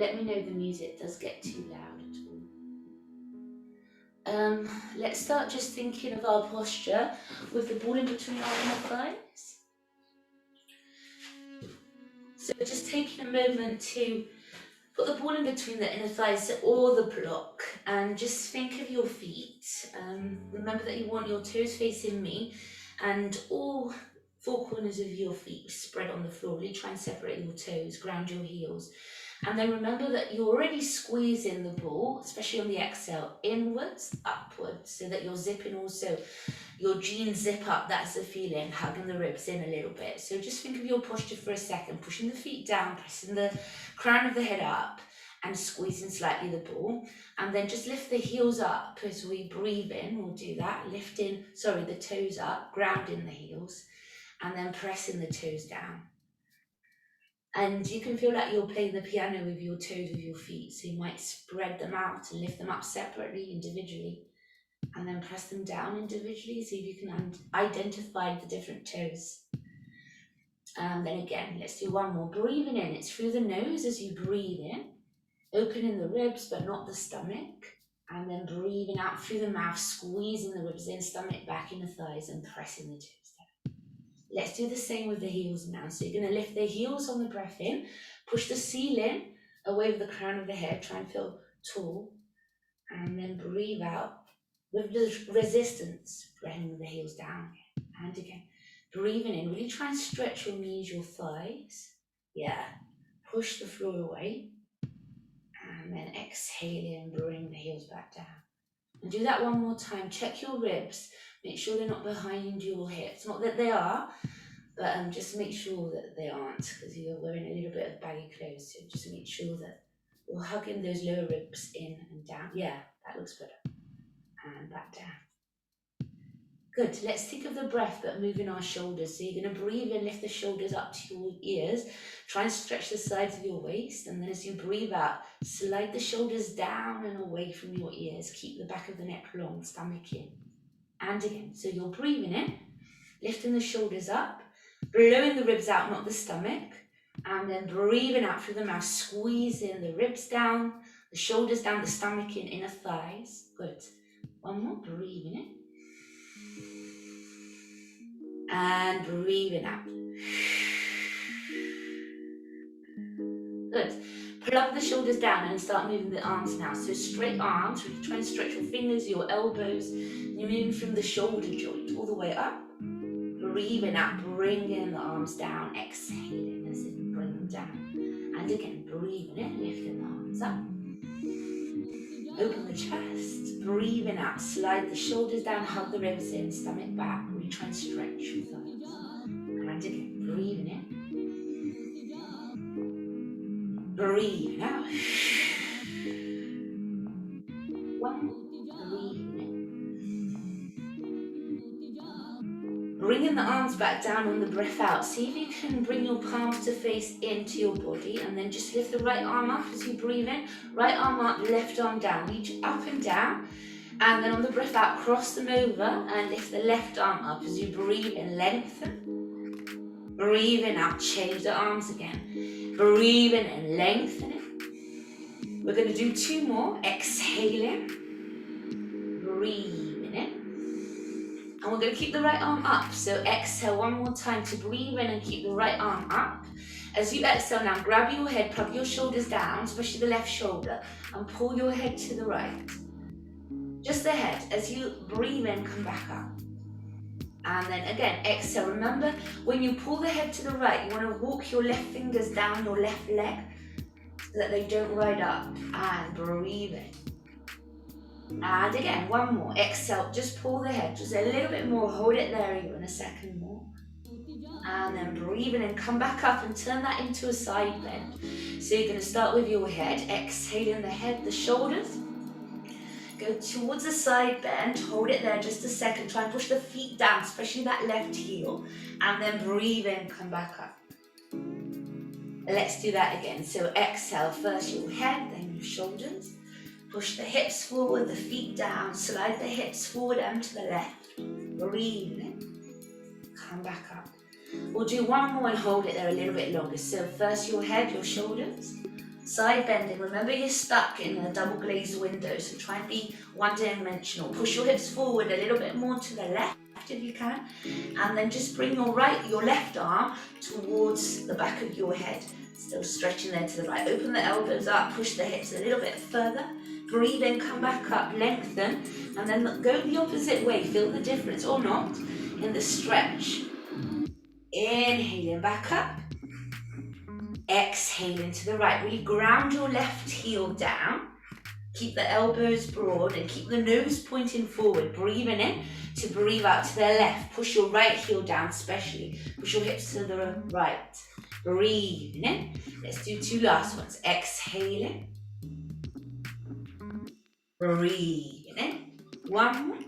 let me know if the music does get too loud at all. Let's start just thinking of our posture with the ball in between our inner thighs. So just taking a moment to put the ball in between the inner thighs or the block, and just think of your feet. Remember that you want your toes facing me, and all four corners of your feet spread on the floor. Really try and separate your toes, ground your heels. And then remember that you're already squeezing the ball, especially on the exhale, inwards, upwards, so that you're zipping also. Your jeans zip up, that's the feeling, hugging the ribs in a little bit. So just think of your posture for a second, pushing the feet down, pressing the crown of the head up, and squeezing slightly the ball. And then just lift the heels up as we breathe in. We'll do that, lifting, the toes up, grounding the heels, and then pressing the toes down. And you can feel like you're playing the piano with your toes, with your feet. So you might spread them out and lift them up separately, individually, and then press them down individually. See if you can identify the different toes. And then again, let's do one more. Breathing in, it's through the nose as you breathe in, opening the ribs but not the stomach. And then breathing out through the mouth, squeezing the ribs in, stomach back in the thighs, and pressing the toes down. Let's do the same with the heels now. So you're going to lift the heels on the breath in, push the ceiling away with the crown of the head, try and feel tall, and then breathe out with the resistance, bringing the heels down again and again. Breathing in, really try and stretch your knees, your thighs. Yeah, push the floor away. And then exhaling, bring the heels back down. And do that one more time. Check your ribs. Make sure they're not behind your hips. Not that they are, but just make sure that they aren't, because you're wearing a little bit of baggy clothes. So just make sure that you're hugging those lower ribs in and down. Yeah, that looks better. And back down. Good. Let's think of the breath, but moving our shoulders. So you're going to breathe in, lift the shoulders up to your ears. Try and stretch the sides of your waist. And then as you breathe out, slide the shoulders down and away from your ears. Keep the back of the neck long, stomach in. And again. So you're breathing in, lifting the shoulders up, blowing the ribs out, not the stomach. And then breathing out through the mouth, squeezing the ribs down, the shoulders down, the stomach in, inner thighs. Good. One more. Breathing in. And breathing out. Good. Plug the shoulders down and start moving the arms now. So straight arms, really try and stretch your fingers, your elbows. You're moving from the shoulder joint all the way up. Breathing out, bringing the arms down, exhaling as you bring them down. And again, breathing in, lifting the arms up. Open the chest, breathing out, slide the shoulders down, hug the ribs in, stomach back. Really try and stretch your thighs. And again, breathing in. Breathing out. One more. Breathing in. Bringing the arms back down on the breath out. See if you can bring your palms to face into your body, and then just lift the right arm up as you breathe in. Right arm up, left arm down. Reach up and down. And then on the breath out, cross them over and lift the left arm up as you breathe in. Lengthen. Breathing out, change the arms again. Breathing in, lengthening. We're going to do two more. Exhaling. Breathing in. And we're going to keep the right arm up. So exhale one more time to breathe in and keep the right arm up. As you exhale now, grab your head, plug your shoulders down, especially the left shoulder, and pull your head to the right. Just the head. As you breathe in, come back up. And then again, exhale. Remember, when you pull the head to the right, you want to walk your left fingers down your left leg so that they don't ride up. And breathe in. And again, one more. Exhale, just pull the head, just a little bit more. Hold it there even a second more. And then breathe in and come back up and turn that into a side bend. So you're going to start with your head. Exhaling the head, the shoulders. Go towards the side bend, hold it there just a second, try and push the feet down, especially that left heel, and then breathe in, come back up. Let's do that again. So exhale, first your head, then your shoulders. Push the hips forward, the feet down, slide the hips forward and to the left. Breathe in, come back up. We'll do one more and hold it there a little bit longer. So first your head, your shoulders. Side bending, remember you're stuck in a double glazed window, so try and be one-dimensional. Push your hips forward a little bit more to the left if you can, and then just bring your left arm towards the back of your head. Still stretching there to the right. Open the elbows up, push the hips a little bit further. Breathe in, come back up, lengthen, and then go the opposite way. Feel the difference or not in the stretch. Inhaling back up. Exhaling to the right. Really ground your left heel down. Keep the elbows broad and keep the nose pointing forward. Breathing in to breathe out to the left. Push your right heel down especially. Push your hips to the right. Breathing in. Let's do 2 last ones. Exhaling. Breathing in. 1 more.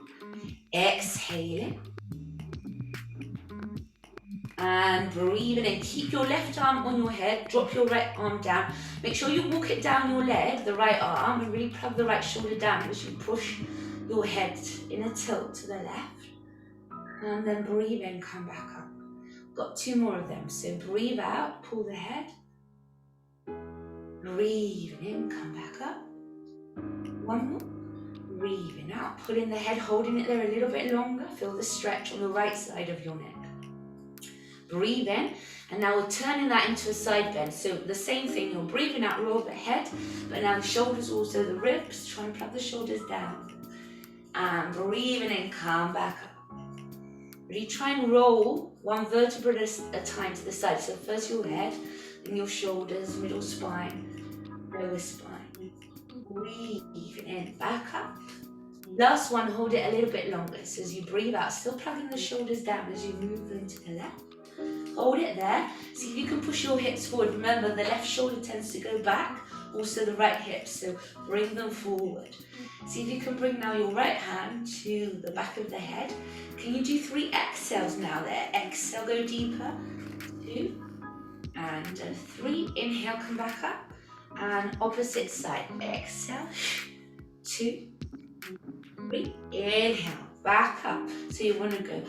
Exhaling. And breathing in. Keep your left arm on your head. Drop your right arm down. Make sure you walk it down your leg, the right arm, and really plug the right shoulder down as you push your head in a tilt to the left. And then breathe in, come back up. Got 2 more of them. So breathe out, pull the head. Breathe in, come back up. 1 more. Breathing out, pulling the head, holding it there a little bit longer. Feel the stretch on the right side of your neck. Breathe in, and now we're turning that into a side bend. So the same thing, you're breathing out, roll the head, but now the shoulders, also the ribs. Try and plug the shoulders down. And breathing in, come back up. Really try and roll 1 vertebra at a time to the side. So first your head, then your shoulders, middle spine, lower spine. Breathing in, back up. Last one, hold it a little bit longer. So as you breathe out, still plugging the shoulders down as you move them to the left. Hold it there. See if you can push your hips forward. Remember, the left shoulder tends to go back, also the right hip, so bring them forward. See if you can bring now your right hand to the back of the head. Can you do 3 exhales now there? Exhale, go deeper. 2 and 3. Inhale, come back up. And opposite side. Exhale. 2, 3. Inhale, back up. So you want to go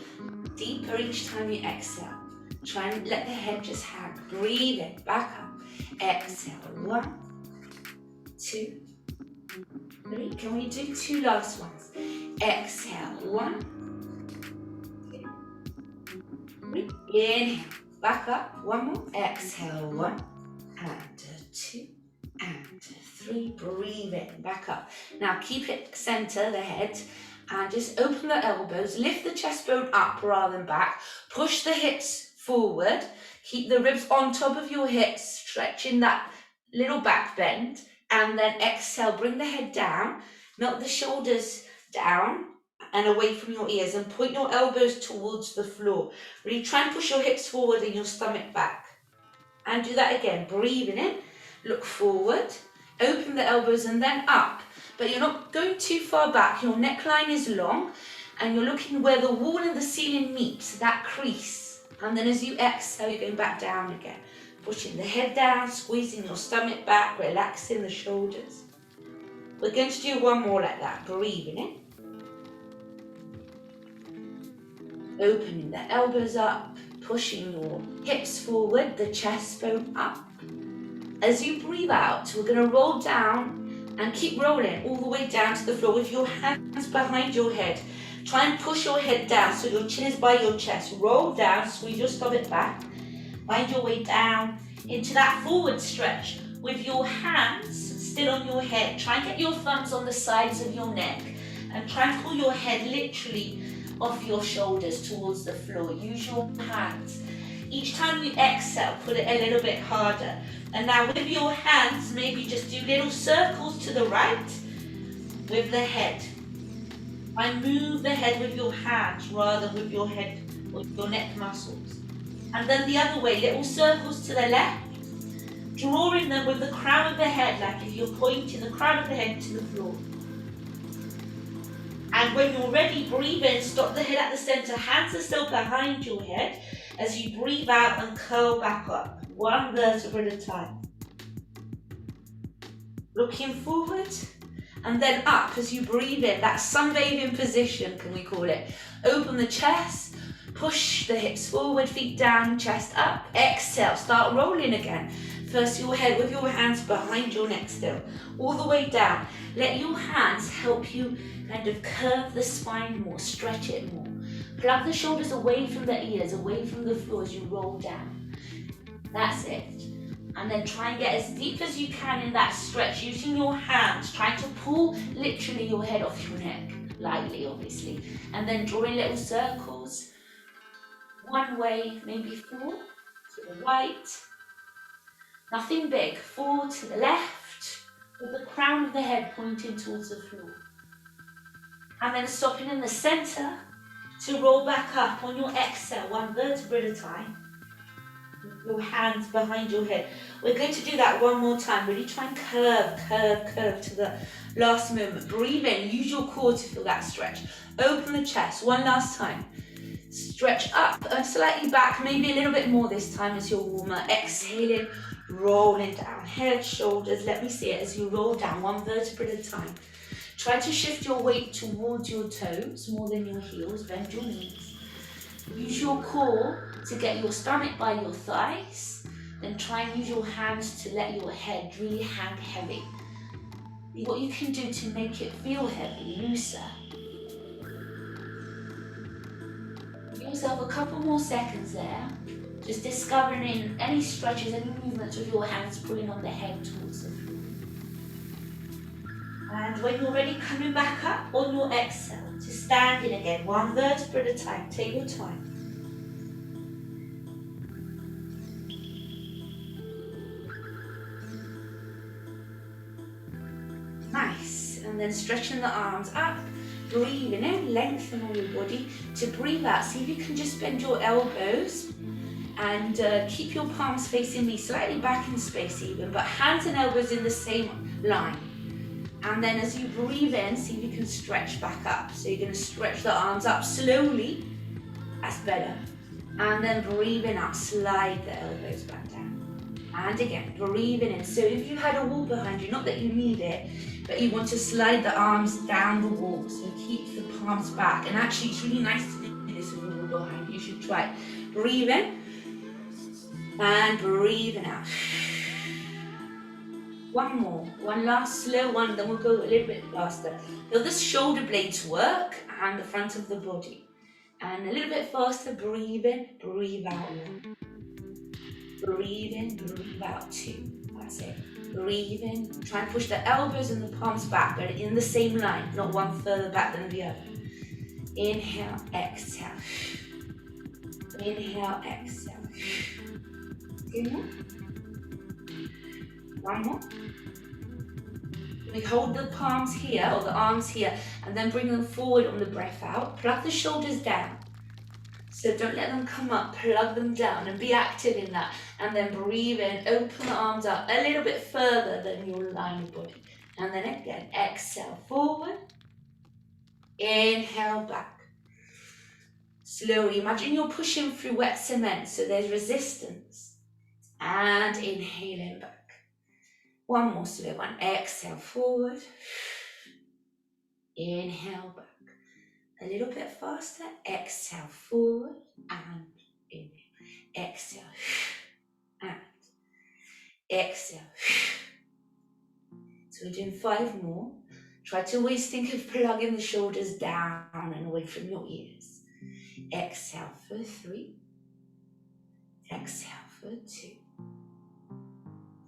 deeper each time you exhale. Try and let the head just hang. Breathe in, back up. Exhale. 1, 2, 3. Can we do 2 last ones? Exhale. 1, 2, 3. Inhale, back up. 1 more. Exhale. 1 and 2 and 3. Breathe in, back up. Now keep it center, the head. And just open the elbows, lift the chest bone up rather than back, push the hips forward, keep the ribs on top of your hips, stretching that little back bend, and then exhale, bring the head down, melt the shoulders down and away from your ears, and point your elbows towards the floor. Really try and push your hips forward and your stomach back. And do that again, breathing in, look forward, open the elbows and then up. But you're not going too far back, your neckline is long, and you're looking where the wall and the ceiling meet, that crease. And then as you exhale, you're going back down again. Pushing the head down, squeezing your stomach back, relaxing the shoulders. We're going to do 1 more like that, breathing in. Opening the elbows up, pushing your hips forward, the chest bone up. As you breathe out, we're going to roll down and keep rolling all the way down to the floor with your hands behind your head. Try and push your head down so your chin is by your chest. Roll down, squeeze your stomach back. Find your way down into that forward stretch with your hands still on your head. Try and get your thumbs on the sides of your neck and try and pull your head literally off your shoulders towards the floor. Use your hands. Each time you exhale, put it a little bit harder. And now with your hands, maybe just do little circles to the right with the head. And move the head with your hands rather than with your head or your neck muscles. And then the other way, little circles to the left, drawing them with the crown of the head, like if you're pointing the crown of the head to the floor. And when you're ready, breathe in, stop the head at the center, hands are still behind your head as you breathe out and curl back up, 1 vertebra at a time. Looking forward. And then up as you breathe in, that sunbathing position, can we call it. Open the chest, push the hips forward, feet down, chest up. Exhale, start rolling again. first your head with your hands behind your neck still, all the way down. Let your hands help you kind of curve the spine more, stretch it more. Plug the shoulders away from the ears, away from the floor as you roll down. That's it. And then try and get as deep as you can in that stretch, using your hands, trying to pull literally your head off your neck, lightly obviously. And then drawing little circles, one way, maybe 4 to the right. Nothing big, 4 to the left, with the crown of the head pointing towards the floor. And then stopping in the center to roll back up on your exhale, 1 vertebra at a time. Your hands behind your head. We're going to do that one more time. Really try and curve to the last movement. Breathe in, use your core to feel that stretch. Open the chest, one last time. Stretch up and slightly back, maybe a little bit more this time as you're warmer. Exhaling, rolling down, head, shoulders. Let me see it as you roll down, 1 vertebra at a time. Try to shift your weight towards your toes more than your heels. Bend your knees. Use your core to get your stomach by your thighs. Then try and use your hands to let your head really hang heavy. What you can do to make it feel heavy, looser. Give yourself a couple more seconds there. Just discovering any stretches, any movements with your hands pulling on the head towards the floor. And when you're ready, coming back up on your exhale to standing again, 1 vertebra at a time. Take your time. Nice. And then stretching the arms up, breathing in, lengthen all your body. To breathe out, see if you can just bend your elbows and keep your palms facing me, slightly back in space even, but hands and elbows in the same line. And then as you breathe in, see if you can stretch back up. So you're going to stretch the arms up slowly. That's better. And then breathing out, slide the elbows back down. And again, breathing in. So if you had a wall behind you, not that you need it, but you want to slide the arms down the wall. So keep the palms back. And actually, it's really nice to do this with a wall behind you. You should try it. Breathe in. And breathing out. One more, one last slow one, then we'll go a little bit faster. Feel the shoulder blades work and the front of the body. And a little bit faster, breathe in, breathe out 1. Breathe in, breathe out 2. That's it. Breathe in, try and push the elbows and the palms back, but in the same line, not one further back than the other. Inhale, exhale. Inhale, exhale. 2 more. 1 more. We hold the palms here, or the arms here, and then bring them forward on the breath out. Plug the shoulders down. So don't let them come up, plug them down and be active in that. And then breathe in, open the arms up a little bit further than your line of body. And then again, exhale forward. Inhale back. Slowly, imagine you're pushing through wet cement, so there's resistance. And inhaling back. 1 more slow one. Exhale forward. Inhale back. A little bit faster. Exhale forward and inhale. Exhale and exhale. So we're doing 5 more. Try to always think of plugging the shoulders down and away from your ears. Exhale for 3. Exhale for 2.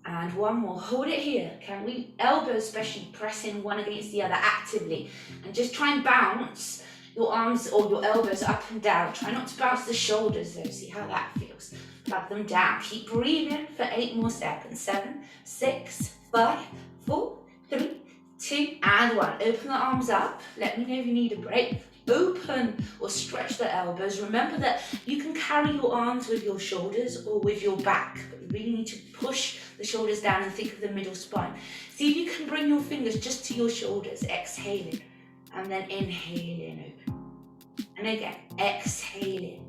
And 1 more. Hold it here. Can we? Elbows especially pressing one against the other actively. And just try and bounce your arms or your elbows up and down. Try not to bounce the shoulders though. See how that feels. Plug them down. Keep breathing for 8 more seconds. 7, 6, 5, 4, 3, 2, and 1. Open the arms up. Let me know if you need a break. Open or stretch the elbows. Remember that you can carry your arms with your shoulders or with your back, but you really need to push the shoulders down and think of the middle spine. See if you can bring your fingers just to your shoulders, exhaling, and then inhaling, open. And again, exhaling,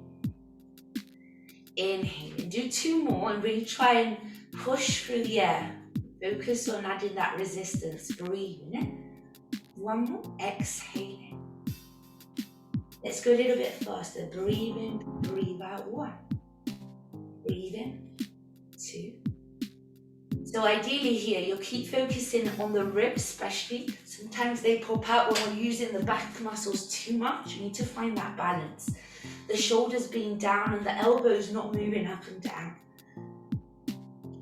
inhaling. Do 2 more and really try and push through the air. Focus on adding that resistance, breathing in. 1 more, exhaling. Let's go a little bit faster. Breathe in, breathe out. 1. Breathe in, 2, So ideally here, you'll keep focusing on the ribs especially. Sometimes they pop out when we're using the back muscles too much. You need to find that balance. The shoulders being down and the elbows not moving up and down.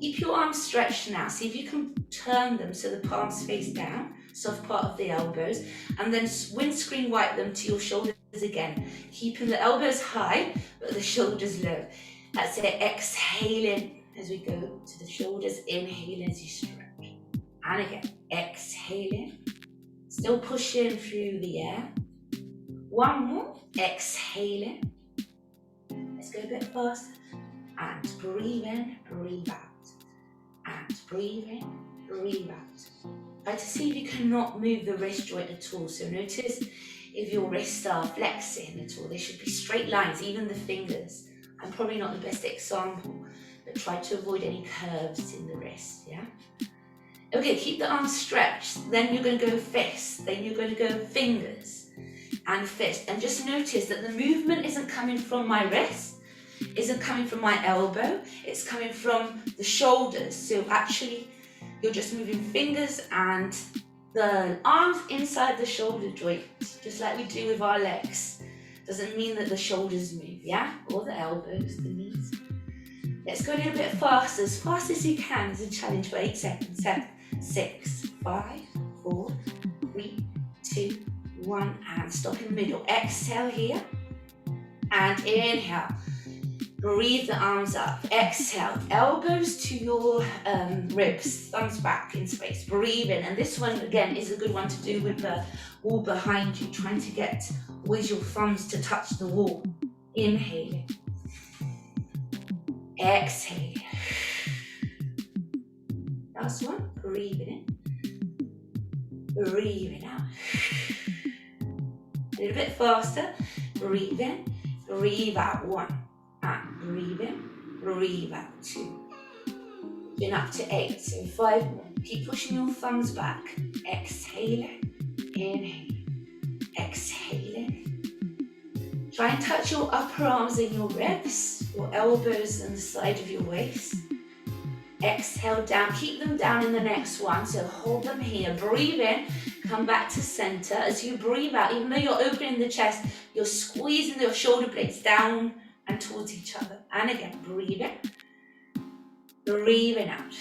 Keep your arms stretched now. See if you can turn them so the palms face down, soft part of the elbows, and then windscreen wipe them to your shoulders again. Keeping the elbows high, but the shoulders low. That's it, exhaling as we go to the shoulders, inhaling as you stretch. And again, exhaling, still pushing through the air. One more, exhaling. Let's go a bit faster. And breathe in, breathe out. And breathe in, breathe out. Try to see if you cannot move the wrist joint at all. So notice if your wrists are flexing at all. They should be straight lines, even the fingers. I'm probably not the best example, but try to avoid any curves in the wrist, yeah? Okay, keep the arms stretched. Then you're going to go fists. Then you're going to go fingers and fist. And just notice that the movement isn't coming from my wrist, isn't coming from my elbow, it's coming from the shoulders. So actually, you're just moving fingers and the arms inside the shoulder joint, just like we do with our legs. Doesn't mean that the shoulders move, yeah? Or the elbows, the knees. Let's go a little bit fast as you can as a challenge for 8 seconds. 7, 6, 5, 4, 3, 2, 1, and stop in the middle. Exhale here, and inhale. Breathe the arms up. Exhale, elbows to your ribs, thumbs back in space. Breathe in, and this one again is a good one to do with the wall behind you, trying to get always your thumbs to touch the wall. Inhaling. Exhale. Last one, breathing in. Breathing out. A little bit faster. Breathe in, breathe out. 1. And breathe in, breathe out. 2. Then up to 8. So 5 more. Keep pushing your thumbs back. Exhaling, inhaling, exhaling. Try and touch your upper arms and your ribs, your elbows and the side of your waist. Exhale down, keep them down in the next one, so hold them here. Breathe in, come back to center. As you breathe out, even though you're opening the chest, you're squeezing your shoulder blades down and towards each other. And again, breathe in, breathing out.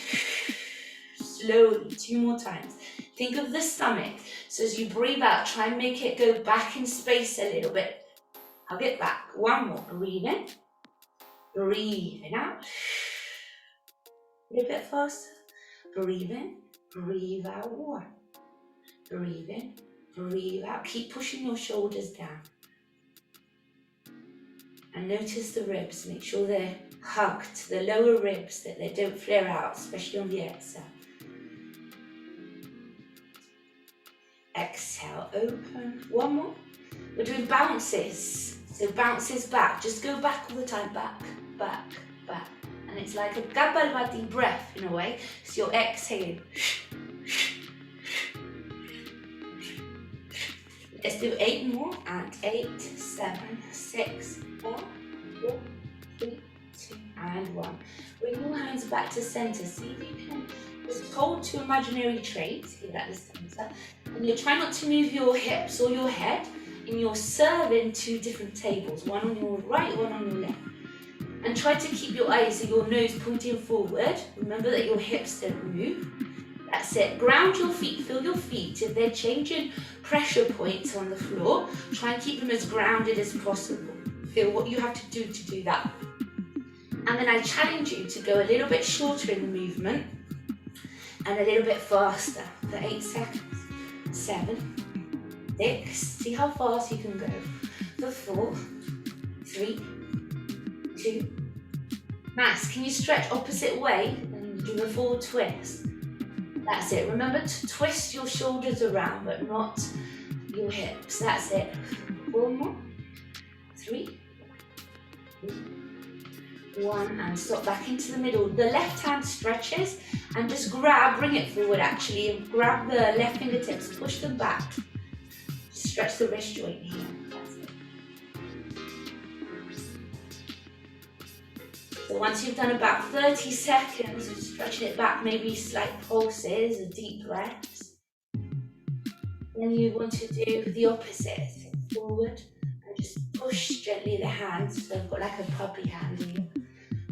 Slowly, 2 more times. Think of the stomach. So as you breathe out, try and make it go back in space a little bit. Hug it back. 1 more. Breathe in, breathing out. A little bit faster. Breathe in, breathe out. 1. Breathe in, breathe out. Keep pushing your shoulders down. And notice the ribs. Make sure they're hugged, the lower ribs, that they don't flare out, especially on the exhale. Exhale, open. 1 more. We're doing bounces. So bounces back. Just go back all the time. Back, back, back. And it's like a Kapalbhati breath in a way. So you're exhaling. Let's do 8 more. And 8, 7, 6, 5, 4, 3, 2, and 1. Bring your hands back to center. See if you can just hold 2 imaginary trays here at the center. And you're trying not to move your hips or your head. And you're serving 2 different tables. One on your right, one on your left. And try to keep your eyes and your nose pointing forward. Remember that your hips don't move. That's it. Ground your feet. Feel your feet. If they're changing pressure points on the floor, try and keep them as grounded as possible. Feel what you have to do that. And then I challenge you to go a little bit shorter in the movement and a little bit faster for 8 seconds. 7, 6, see how fast you can go. For 4, 3, 2, nice. Can you stretch opposite way and do a forward twist? That's it. Remember to twist your shoulders around, but not your hips. That's it. 4 more. 3, 2, 1, and stop back into the middle. The left hand stretches and just grab, bring it forward actually, and grab the left fingertips, push them back. Stretch the wrist joint here. That's it. So once you've done about 30 seconds of stretching it back, maybe slight pulses or deep breaths, then you want to do the opposite. So forward and just push gently the hands. So I've got like a puppy hand here.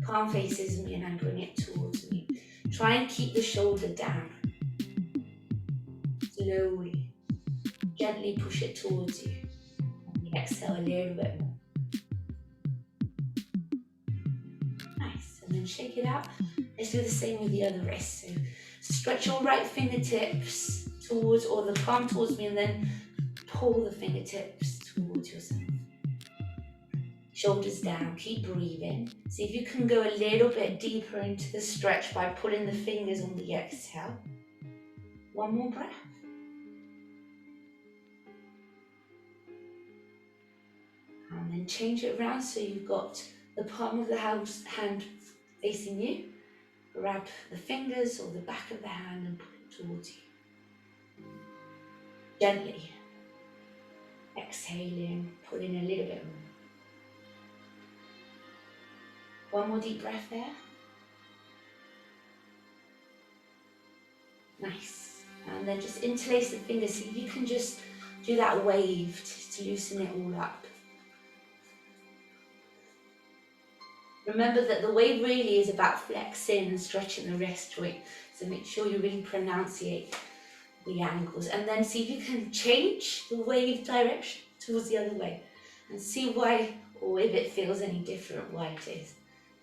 Palm faces me and I bring it towards me. Try and keep the shoulder down. Slowly, gently push it towards you. And exhale a little bit more. Nice, and then shake it out. Let's do the same with the other wrist. So stretch your right fingertips towards, or the palm towards me, and then pull the fingertips towards yourself. Shoulders down, keep breathing. See if you can go a little bit deeper into the stretch by pulling the fingers on the exhale. One more breath. And then change it around so you've got the palm of the hand facing you. Grab the fingers or the back of the hand and pull it towards you. Gently. Exhaling, pulling a little bit more. One more deep breath there. Nice. And then just interlace the fingers so you can just do that wave to loosen it all up. Remember that the wave really is about flexing and stretching the wrist joint. So make sure you really pronunciate the angles. And then see if you can change the wave direction towards the other way. And see why, or if it feels any different, why it is.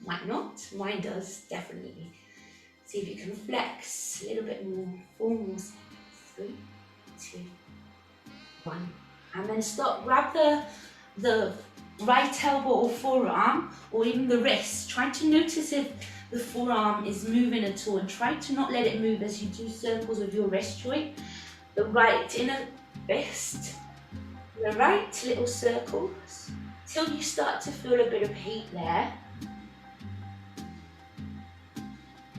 Might not, mine does, definitely. See if you can flex a little bit more, 4 more seconds, 3, 2, 1. And then stop, grab the right elbow or forearm, or even the wrist. Try to notice if the forearm is moving at all, and try to not let it move as you do circles with your wrist joint. The right inner wrist, the right little circles, till you start to feel a bit of heat there.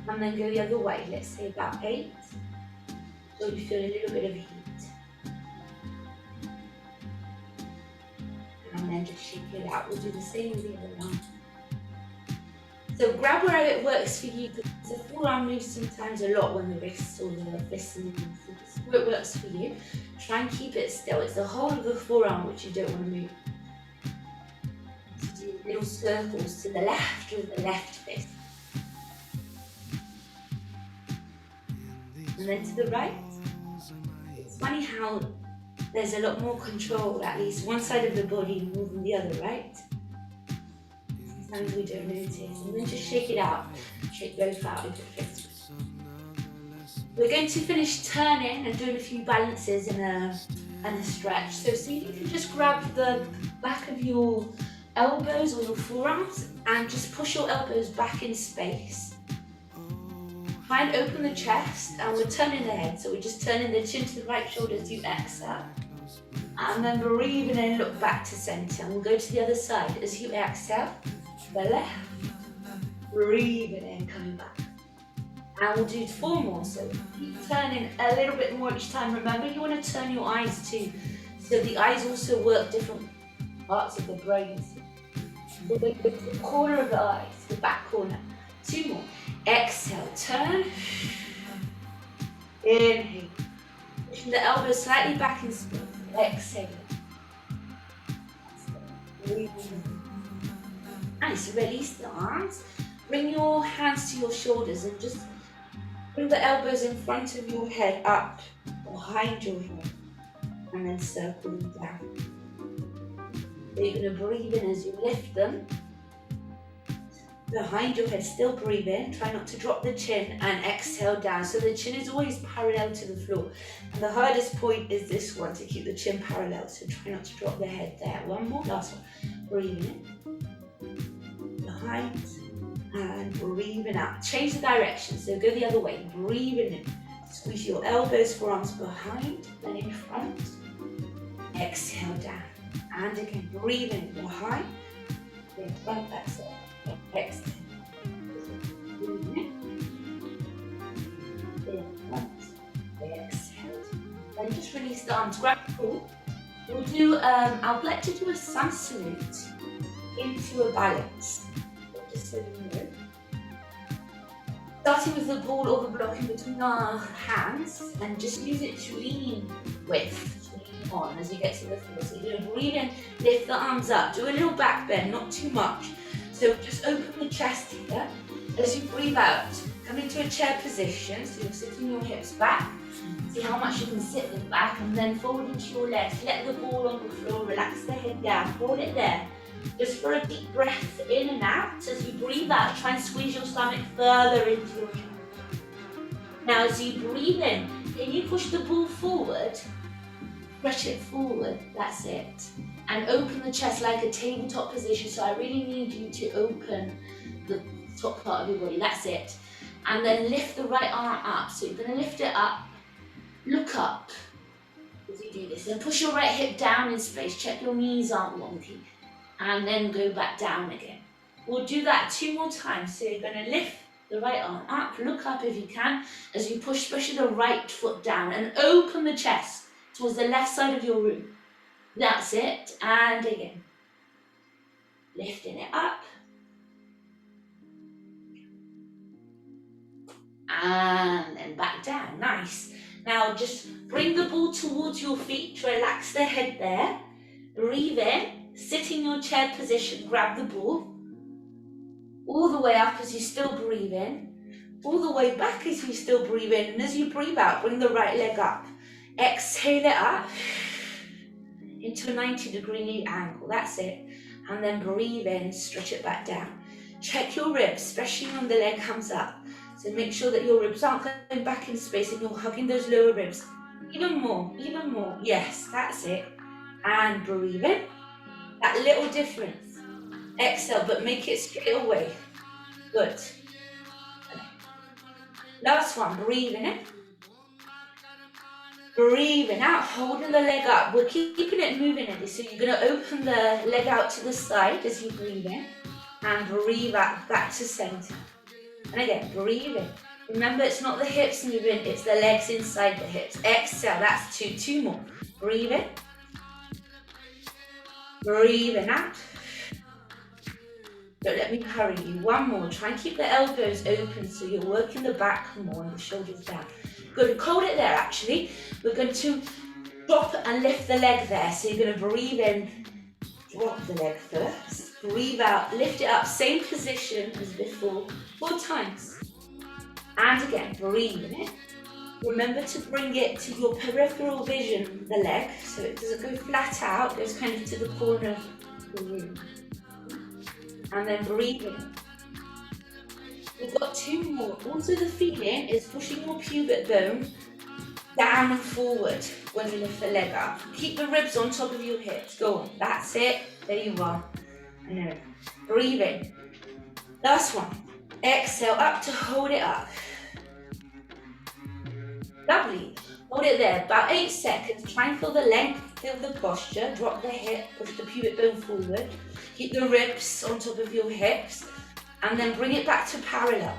And then go the other way, let's say about 8, so you feel a little bit of heat. And then just shake it out. We'll do the same with the other arm. So grab wherever it works for you, because the forearm moves sometimes a lot when the wrists or the fists move. So where it works for you, try and keep it still. It's the whole of the forearm which you don't want to move. So do little circles to the left with the left fist. And then to the right. It's funny how there's a lot more control, at least one side of the body more than the other, right? Sometimes we don't notice. And then just shake it out. Shake both out if it fits. We're going to finish turning and doing a few balances and a stretch. So see if you can just grab the back of your elbows or your forearms and just push your elbows back in space. Try and open the chest, and we're turning the head, so we're just turning the chin to the right shoulder as you exhale. And then breathing in, look back to center. And we'll go to the other side as you exhale, the left. Breathing in, coming back. And we'll do 4 more, so keep turning a little bit more each time. Remember, you want to turn your eyes too, so the eyes also work different parts of the brain. So the corner of the eyes, the back corner. 2 more. Exhale, turn. Inhale. Pushing the elbows slightly back in space. Exhale. Nice. Release the arms. Bring your hands to your shoulders and just bring the elbows in front of your head, up behind your head, and then circle them down. So you're going to breathe in as you lift them. Behind your head, still breathe in, try not to drop the chin, and exhale down. So the chin is always parallel to the floor. And the hardest point is this one, to keep the chin parallel, so try not to drop the head there. One more, last one. Breathe in, behind, and breathing out. Change the direction, so go the other way. Breathing in, squeeze your elbows, forearms behind, then in front. Exhale down, and again, breathing in, behind, then front, exhale. Exhale. Breathe in. Then front. Exhale. Then just release the arms. Grab the pull. We'll do, I'd like to do a sun salute into a balance. just so you know. Starting with the ball or the block in between our hands, and just use it to lean with, to lean on as you get to the floor. So you're going to breathe in, lift the arms up, do a little back bend, not too much. So just open the chest here. As you breathe out, come into a chair position, so you're sitting your hips back. See how much you can sit them back, and then forward into your legs. Let the ball on the floor, relax the head down, hold it there. Just for a deep breath in and out. As you breathe out, try and squeeze your stomach further into your chest. Now as you breathe in, can you push the ball forward? Stretch it forward, that's it. And open the chest like a tabletop position. So I really need you to open the top part of your body, that's it. And then lift the right arm up. So you're going to lift it up, look up as you do this. Then push your right hip down in space, check your knees aren't wonky. And then go back down again. We'll do that 2 more times. So you're going to lift the right arm up, look up if you can, as you push especially the right foot down, and open the chest towards the left side of your room. That's it, and again. Lifting it up. And then back down, nice. Now just bring the ball towards your feet, relax the head there. Breathe in. Sit in your chair position, grab the ball, all the way up as you still breathe in, all the way back as you still breathe in, and as you breathe out, bring the right leg up. Exhale it up into a 90-degree angle, that's it. And then breathe in, stretch it back down. Check your ribs, especially when the leg comes up. So make sure that your ribs aren't going back in space and you're hugging those lower ribs. Even more, yes, that's it. And breathe in. That little difference. Exhale, but make it straight away. Good. Last one, breathing in. Breathing out, holding the leg up. We're keeping it moving in this. So you're going to open the leg out to the side as you breathe in. And breathe out back to center. And again, breathe in. Remember, it's not the hips moving, it's the legs inside the hips. Exhale, that's 2. 2 more. Breathe in. Breathing out. Don't let me hurry you. 1 more. Try and keep the elbows open so you're working the back more and the shoulders down. Good. Hold it there actually. We're going to drop and lift the leg there. So you're going to breathe in, drop the leg first. Breathe out, lift it up. Same position as before. 4 times. And again, breathe in. Remember to bring it to your peripheral vision, the leg, so it doesn't go flat out, it goes kind of to the corner of the room. And then breathe in. We've got 2 more. Also the feeling is pushing your pubic bone down and forward when you lift the leg up. Keep the ribs on top of your hips. Go on, that's it. There you are. And then breathe in. Last one. Exhale up to hold it up. Lovely. Hold it there, about 8 seconds. Try and feel the length, feel the posture. Drop the hip, push the pubic bone forward. Keep the ribs on top of your hips. And then bring it back to parallel.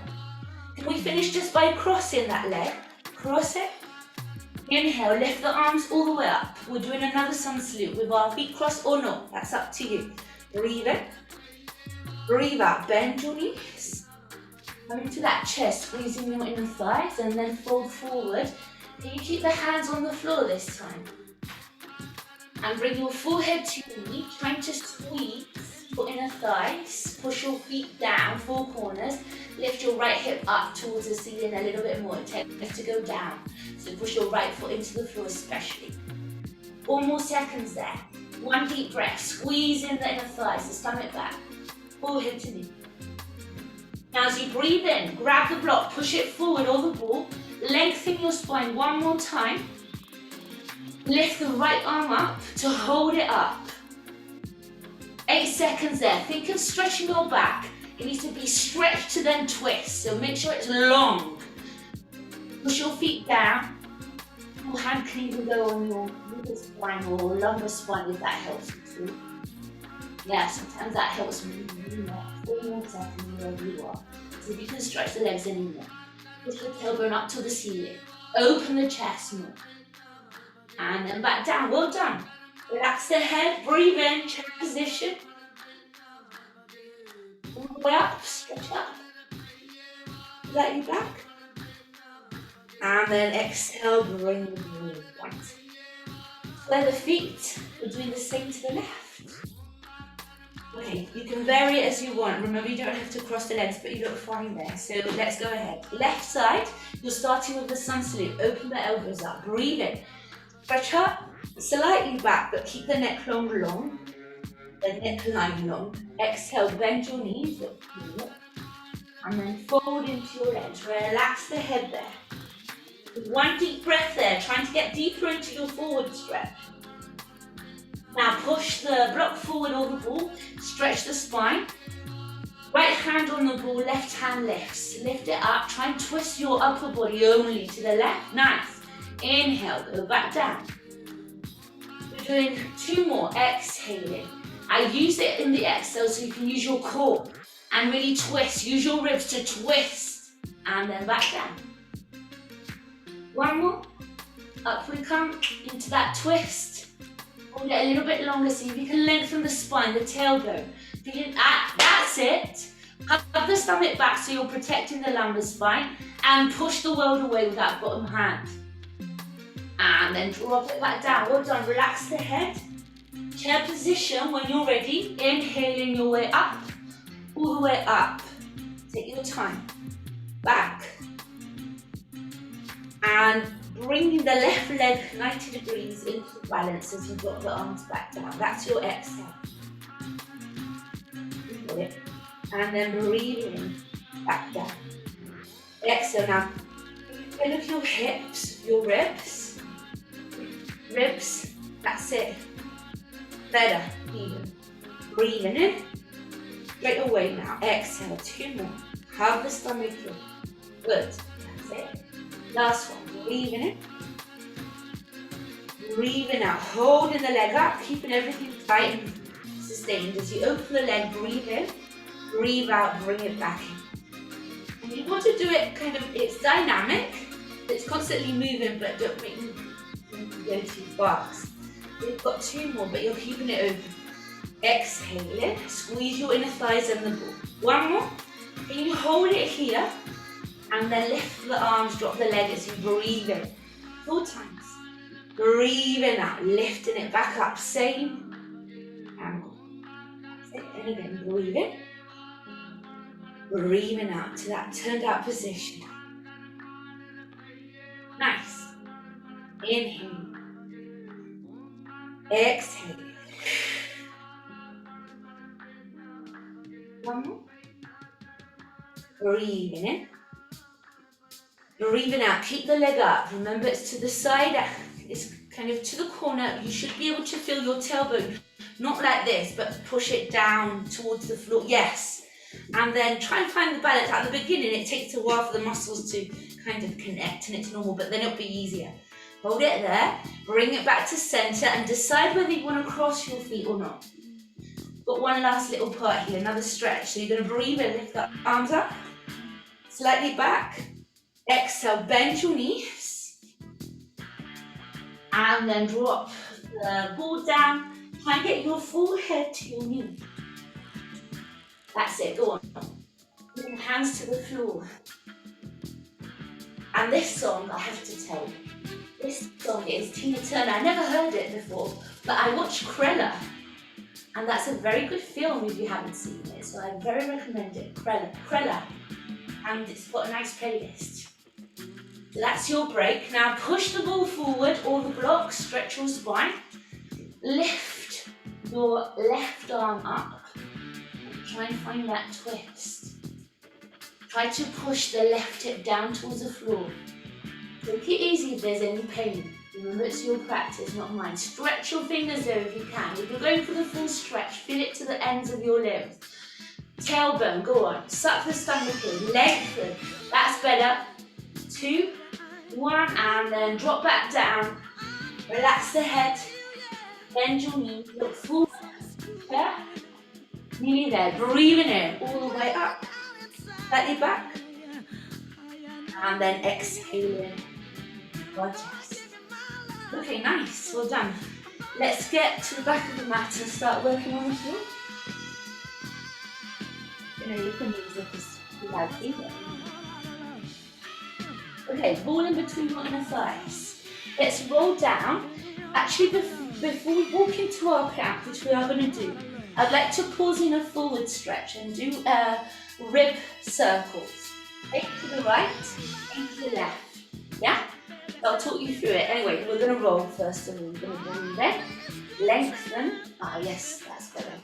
Can we finish just by crossing that leg? Cross it. Inhale, lift the arms all the way up. We're doing another sun salute with our feet crossed or not. That's up to you. Breathe in. Breathe out. Bend your knees. Come into that chest, squeezing your inner thighs, and then fold forward. Can you keep the hands on the floor this time? And bring your forehead to your knee, trying to squeeze your inner thighs. Push your feet down, 4 corners. Lift your right hip up towards the ceiling a little bit more. Take it to go down. So push your right foot into the floor especially. 4 more seconds there. 1 deep breath. Squeeze in the inner thighs, the stomach back. Forehead to knee. Now as you breathe in, grab the block, push it forward or the ball, lengthen your spine 1 more time. Lift the right arm up to hold it up. 8 seconds there. Think of stretching your back. It needs to be stretched to then twist, so make sure it's long. Push your feet down. Your hand can even go on your middle spine or lumbar spine if that helps you too. Yeah, sometimes that helps me. 4 more seconds wherever you are. So if you can stretch the legs anymore. Push the tailbone up to the ceiling. Open the chest more. And then back down. Well done. Relax the head. Breathe in. Chair position. All the Way up, stretch up. Slightly back. And then exhale, bring the knee point. Square the feet. We're doing the same to the left. Okay, you can vary it as you want. Remember, you don't have to cross the legs, but you look fine there. So let's go ahead. Left side, you're starting with the sun salute. Open the elbows up. Breathe in. Stretch up, slightly back, but keep the neckline long. The neckline long. Exhale, bend your knees. Look forward. And then fold into your legs. Relax the head there. One deep breath there, trying to get deeper into your forward stretch. Now push the block forward or the ball, stretch the spine. Right hand on the ball, left hand lifts. Lift it up, try and twist your upper body only to the left. Nice. Inhale, go back down. We're doing 2 more, exhaling. I use it in the exhale so you can use your core and really twist. Use your ribs to twist. And then back down. 1 more. Up we come into that twist. Hold it a little bit longer, see if you can lengthen the spine, the tailbone. That's it. Have the stomach back so you're protecting the lumbar spine and push the world away with that bottom hand. And then drop it back down. Well done. Relax the head. Chair position when you're ready. Inhaling your way up. All the way up. Take your time. Back. And bringing the left leg 90 degrees into balance as you drop the arms back down. That's your exhale. Got it. And then breathing back down. Exhale now. Look at your hips, your ribs. Ribs, that's it. Better, even. Breathing in. Straight away now. Exhale, 2 more. Have the stomach in. Good. That's it. Last one. Breathing in. Breathing out. Holding the leg up. Keeping everything tight and sustained. As you open the leg, breathe in. Breathe out. Bring it back in. And you want to do it kind of, it's dynamic. It's constantly moving, but don't make me go too fast. We've got 2 more, but you're keeping it open. Exhaling. Squeeze your inner thighs and the ball. 1 more. Can you hold it here? And then lift the arms, drop the leg as you breathe in. 4 times. Breathing out, lifting it back up. Same angle. That's it. And again, breathe in. Breathing out to that turned out position. Nice. Inhale. Exhale. 1 more. Breathing in. Breathing out. Keep the leg up. Remember, it's to the side. It's kind of to the corner. You should be able to feel your tailbone. Not like this, but push it down towards the floor. Yes. And then try and find the balance. At the beginning, it takes a while for the muscles to kind of connect and it's normal, but then it'll be easier. Hold it there. Bring it back to center and decide whether you want to cross your feet or not. Got one last little part here, another stretch. So you're going to breathe and lift the arms up. Slightly back. Exhale, bend your knees. And then drop the ball down. Try and get your full head to your knee. That's it, go on. Bring hands to the floor. And this song, I have to tell you, this song is Tina Turner. I never heard it before, but I watched Cruella. And that's a very good film if you haven't seen it, so I very recommend it. Cruella. And it's got a nice playlist. So that's your break. Now push the ball forward or the block, stretch your spine. Lift your left arm up. Try and find that twist. Try to push the left hip down towards the floor. Take it easy if there's any pain. Remember, it's your practice, not mine. Stretch your fingers though if you can. If you're going for the full stretch, feel it to the ends of your limbs. Tailbone, go on. Suck the stomach in, lengthen. That's better. 2, 1, and then drop back down. Relax the head. Bend your knee. Look forward. Yeah? Nearly there. Breathing in all the way up. Slightly back. And then exhaling. Your chest. Okay, nice. Well done. Let's get to the back of the mat and start working on the floor. You know, you can use it as loudly. Okay, ball in between your inner thighs. Let's roll down. Actually, before we walk into our plank, which we are going to do, I'd like to pause in a forward stretch and do rib circles. Eight to the right, 8 to the left. Yeah? I'll talk you through it. Anyway, we're going to roll first of all. We're going to breathe in, lengthen. Ah, yes, that's better.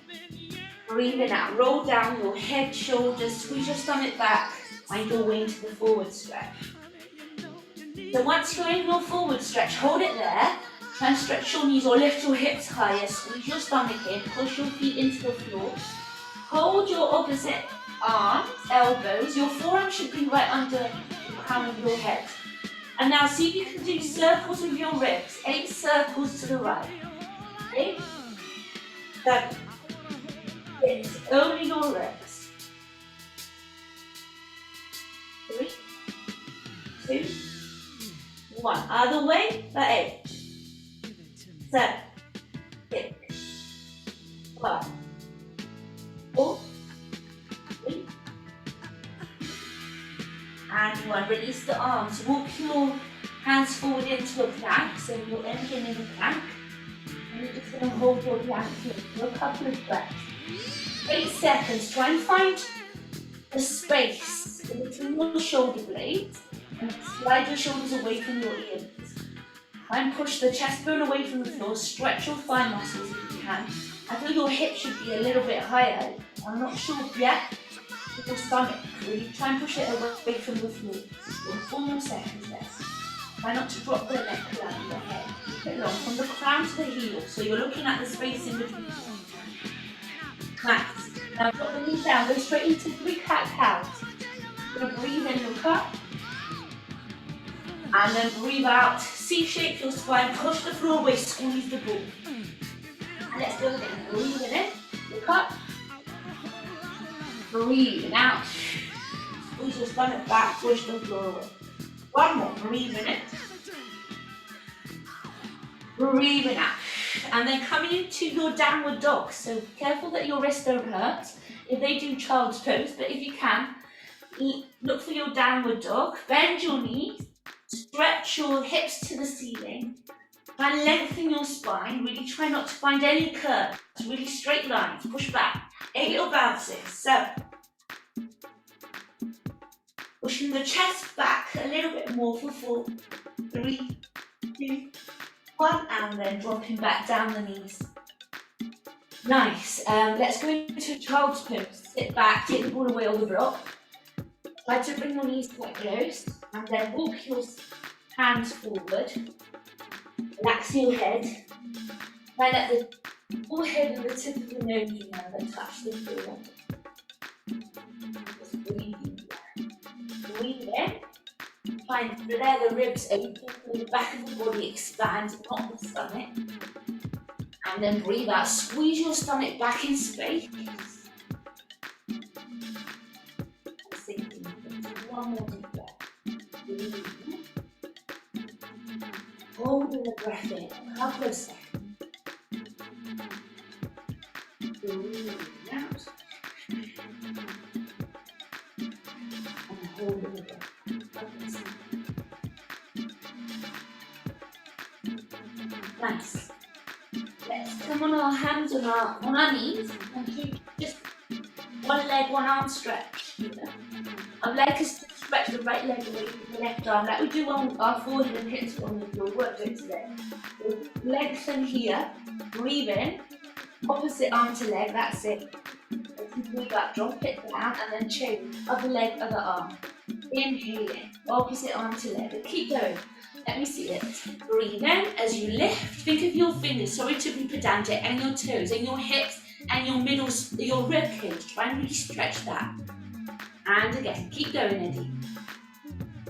Breathing out. Roll down your head, shoulders, squeeze your stomach back, find your way into the forward stretch. So once you're in your forward stretch, hold it there. Try and stretch your knees or lift your hips higher. Squeeze your stomach in, push your feet into the floor. Hold your opposite arms, elbows. Your forearm should be right under the crown of your head. And now see if you can do circles with your ribs. 8 circles to the right. 8, 7, 6. Only your ribs. 3, 2, 1. Other way for 8, 7, 6, 5, 4, 3, and 1. Release the arms. Walk your hands forward into a plank. So you're ending in a plank. And you're just going to hold your plank here for a couple of breaths. 8 seconds. Try and find the space in between your shoulder blades. And slide your shoulders away from your ears. Try and push the chest bone away from the floor. Stretch your thigh muscles if you can. I feel your hip should be a little bit higher. I'm not sure yet. With your stomach, really try and push it away from the floor. You've got 4 more seconds left. Try not to drop the neck around your head. Keep it long from the crown to the heel. So you're looking at the space in between. Nice. Now drop the knees down. Go straight into 3 cat-cows. You're going to breathe in, look up. And then breathe out. C-shape your spine. Push the floor away. Squeeze the ball. And let's go again. Breathe in. Look up. Breathing out. Squeeze your stomach back. Push the floor away. One more. Breathing in. Breathing out. And then coming into your downward dog. So careful that your wrists don't hurt. If they do, child's pose. But if you can, look for your downward dog. Bend your knees. Stretch your hips to the ceiling. Try and lengthen your spine. Really try not to find any curves. Really straight lines. Push back. 8 little bounces. 7. Pushing the chest back a little bit more for 4. 3, 2, 1. And then dropping back down the knees. Nice. Let's go into child's pose. Sit back. Take the ball away on the block. Try to bring your knees quite close. And then walk your hands forward. Relax your head. Try let the forehead and the tip of the nose touch the floor. Just breathe in. Breathe in. Try and flare the ribs open, the back of the body expands, not the stomach. And then breathe out. Squeeze your stomach back in space. Sinking. One more deep breath. Breathe in. Holding the breath in a couple of seconds. Breathe out. And holding the breath. Nice. Let's come on our hands on our knees and do just one leg, one arm stretch. I'd like us to stretch the right leg away from the left arm, like we do on our forehead and hips on the floor. Work it today. Lengthen here, breathe in, opposite arm to leg, that's it. As you breathe out, drop it down and then change. Other leg, other arm. Inhale in, opposite arm to leg. Keep going. Let me see it. Breathe in as you lift. Think of your fingers, sorry to be pedantic, and your toes, and your hips, and your middle, your rib cage. Try and really stretch that. And again, keep going, Eddie.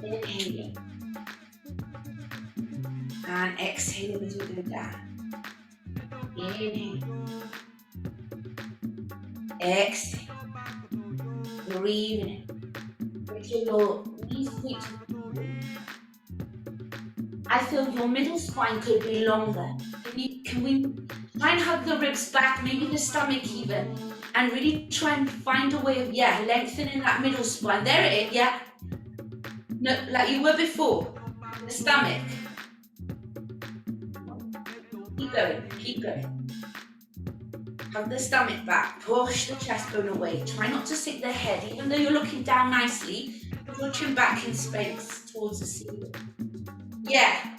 Inhale in. And exhale as we go down. Inhale. Exhale. Breathe in. Bring your knees point to the floor. I feel your middle spine could be longer. Can we try and hug the ribs back, maybe the stomach even. and really try and find a way of, yeah, lengthening that middle spine. There it is, yeah. No, like you were before. The stomach. Keep going, keep going. Have the stomach back, push the chest bone away. Try not to sink the head, even though you're looking down nicely. Put your back in space towards the ceiling. Yeah.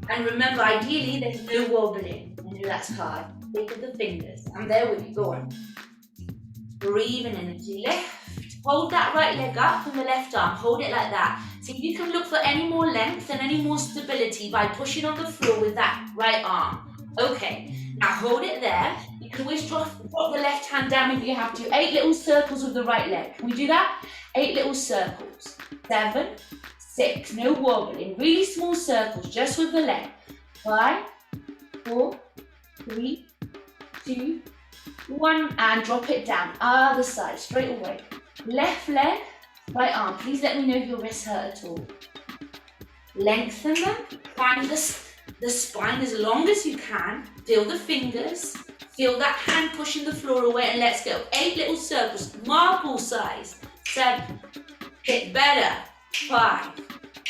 And remember, ideally, there's no wobbling. I know that's hard. Think of the fingers. I'm there with you. Go on. Breathe in energy. Lift. Hold that right leg up and the left arm. Hold it like that. See if you can look for any more length and any more stability by pushing on the floor with that right arm. Okay. Now hold it there. You can always drop the left hand down if you have to. 8 little circles with the right leg. Can we do that? 8 little circles. 7, 6. No wobbling. Really small circles just with the leg. 5, 4, 3, 2, 1, and drop it down. Other side, straight away. Left leg, right arm. Please let me know if your wrists hurt at all. Lengthen them. Find the spine as long as you can. Feel the fingers. Feel that hand pushing the floor away, and let's go. 8 little circles, marble size. 7. Get better. 5,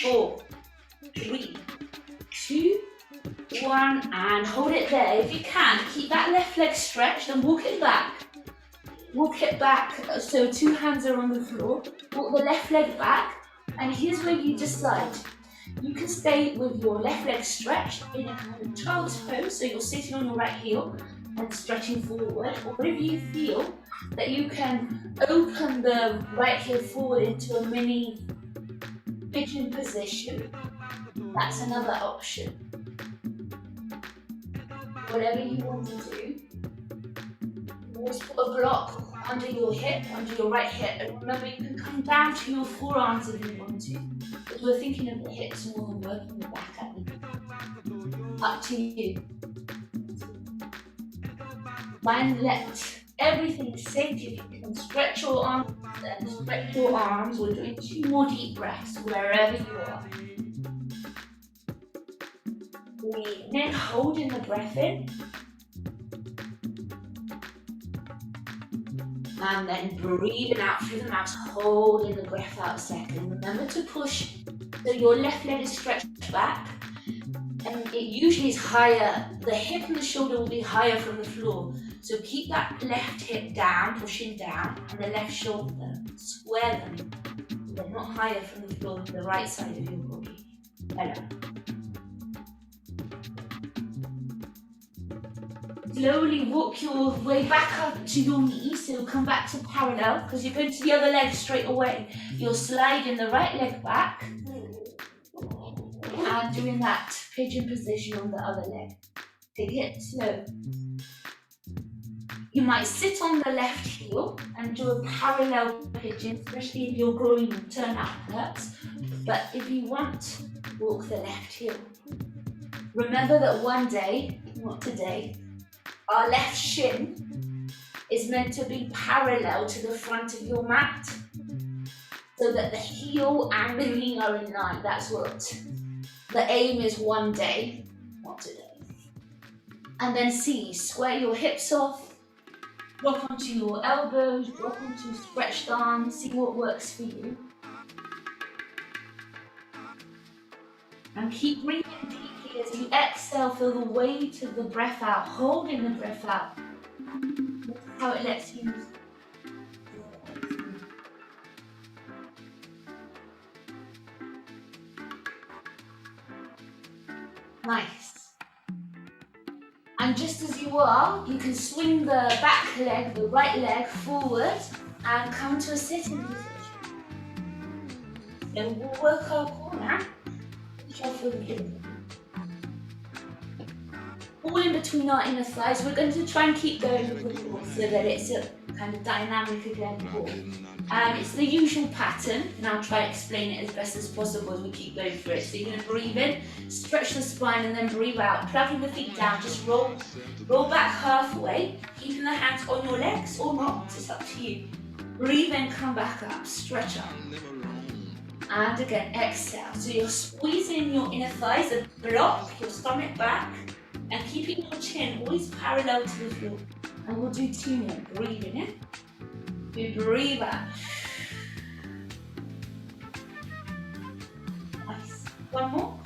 4, 3, 2, 1, and hold it there. If you can, keep that left leg stretched and walk it back. Walk it back, so 2 hands are on the floor. Walk the left leg back, and here's where you decide. You can stay with your left leg stretched in a kind of child's pose, so you're sitting on your right heel and stretching forward. Or if you feel that you can open the right heel forward into a mini pigeon position, that's another option. Whatever you want to do. Always put a block under your hip, under your right hip, and remember you can come down to your forearms if you want to, because we're thinking of the hips more than working the back at you. Up to you. Try and let everything sink. If you can stretch your arms and stretch your arms. We're doing 2 more deep breaths wherever you are. Breathe in, holding the breath in. And then breathing out through the mouth, holding the breath out a second. Remember to push so your left leg is stretched back. And it usually is higher, the hip and the shoulder will be higher from the floor. So keep that left hip down, pushing down, and the left shoulder, square them. They're not higher from the floor than the right side of your body. Better. Slowly walk your way back up to your knees, so come back to parallel, because you're going to the other leg straight away. You're sliding the right leg back, and doing that pigeon position on the other leg. Take it slow. You might sit on the left heel and do a parallel pigeon, especially if your groin will turn outwards. But if you want, walk the left heel. Remember that one day, not today, our left shin is meant to be parallel to the front of your mat, so that the heel and the knee are in line. That's what the aim is one day, not today. And then see, square your hips off, drop onto your elbows, drop onto stretched arms, see what works for you. And keep breathing deeply as you exhale, feel the weight of the breath out, holding the breath out. That's how it lets you. Nice. And just as you are, you can swing the back leg, the right leg forward and come to a sitting position. Then we'll work our core now. All in between our inner thighs. We're going to try and keep going with the core so that it's a kind of dynamic again core. It's the usual pattern, and I'll try to explain it as best as possible as we keep going through it. So you're going to breathe in, stretch the spine, and then breathe out. Plugging the feet down, just roll back halfway, keeping the hands on your legs or not, it's up to you. Breathe in, come back up, stretch up. And again, exhale. So you're squeezing your inner thighs and block your stomach back. and keeping your chin always parallel to the floor. And we'll do 2 more. Breathing in. We breathe out. Nice. 1 more.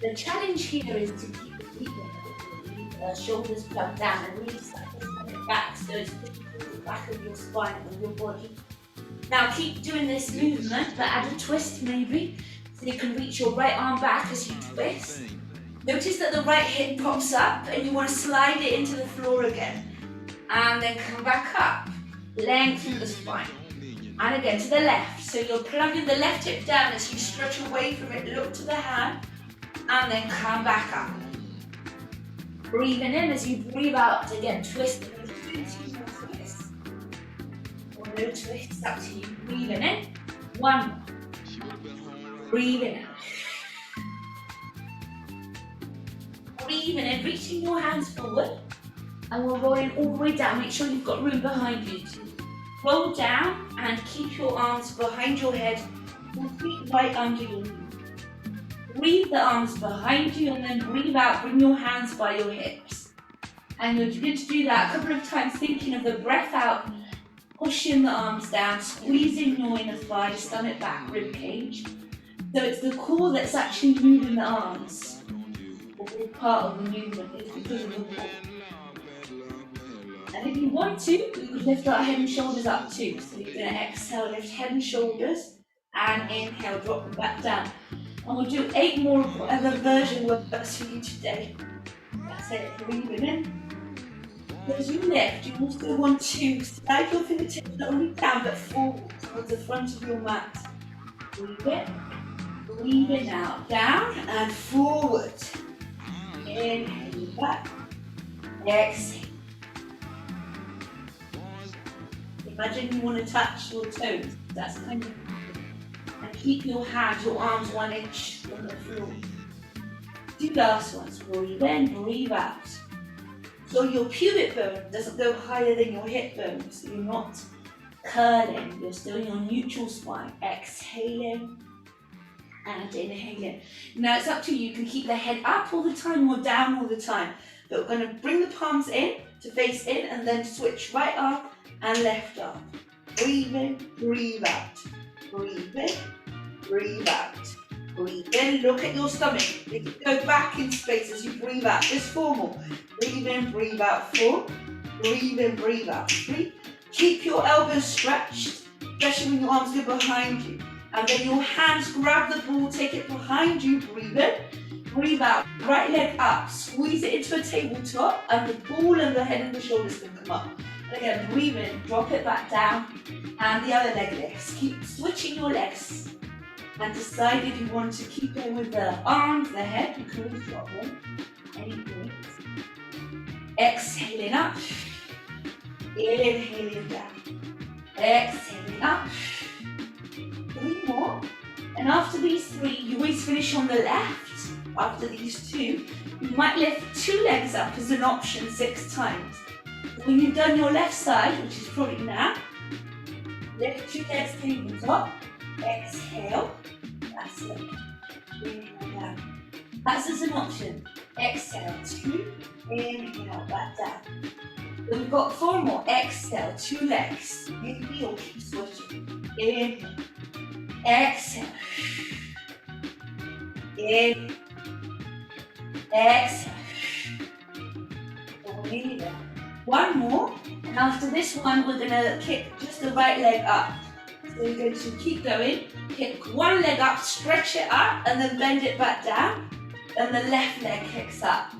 The challenge here is to keep the feet shoulders plugged down and really start to send it back so it's pushing through the back of your spine and your body. Now keep doing this movement, but add a twist maybe, so you can reach your right arm back as you twist. Notice that the right hip pops up and you want to slide it into the floor again. And then come back up. Lengthen the spine. And again to the left. So you're plugging the left hip down as you stretch away from it, look to the hand, and then come back up. Breathing in as you breathe out, again, twist. Twist. Or no twist, up to you. Breathing in. 1 more. Breathing out. Breathing in, reaching your hands forward. And we're rolling all the way down. Make sure you've got room behind you to roll down and keep your arms behind your head, your feet right under your knees. Breathe the arms behind you and then breathe out, bring your hands by your hips. And you're going to do that a couple of times, thinking of the breath out, pushing the arms down, squeezing your inner thighs, stomach back, rib cage. So it's the core that's actually moving the arms. A big part of the movement is because of the core. And if you want to, we could lift our head and shoulders up too. So you're going to exhale, lift head and shoulders, and inhale, drop them back down. And we'll do 8 more of whatever version works for you today. That's it, breathing in. As you lift, you also want to slide your fingertips not only down but forward towards the front of your mat. Breathe in, breathing out, down and forward. Inhale back, exhale. Imagine you want to touch your toes. That's kind of. And keep your hands, your arms 1 inch from the floor. 2 last ones. Breathe in, breathe out. So your pubic bone doesn't go higher than your hip bone, so you're not curling. You're still in your neutral spine. Exhaling and inhaling. Now it's up to you. You can keep the head up all the time or down all the time. But we're going to bring the palms in to face in and then switch right arm and left arm. Breathe in, breathe out. Breathe in, breathe out. Breathe in, look at your stomach. You can go back in space as you breathe out. Just 4 more. Breathe in, breathe out. 4. Breathe in, breathe out. 3. Keep your elbows stretched, especially when your arms go behind you. And then your hands grab the ball, take it behind you. Breathe in, breathe out. Right leg up, squeeze it into a tabletop, and the ball and the head and the shoulders can come up. And again, breathe in, drop it back down, and the other leg lifts. Keep switching your legs. And decide if you want to keep going with the arms, the head. You can always drop them. Any point. Exhaling up. Inhaling down. Exhaling up. 3 more. And after these 3, you always finish on the left. After these 2, you might lift 2 legs up as an option 6 times. When you've done your left side, which is probably now, lift 2 legs tabletop. Exhale. That's it. Inhale down. That's as an option. Exhale. 2. Inhale. Back down. Then we've got 4 more. Exhale. 2 legs. Maybe or keep switching. Inhale. Exhale. Inhale. Exhale. Inhale. 1 more. And after this one, we're going to kick just the right leg up. So you're going to keep going, kick 1 leg up, stretch it up, and then bend it back down. And the left leg kicks up.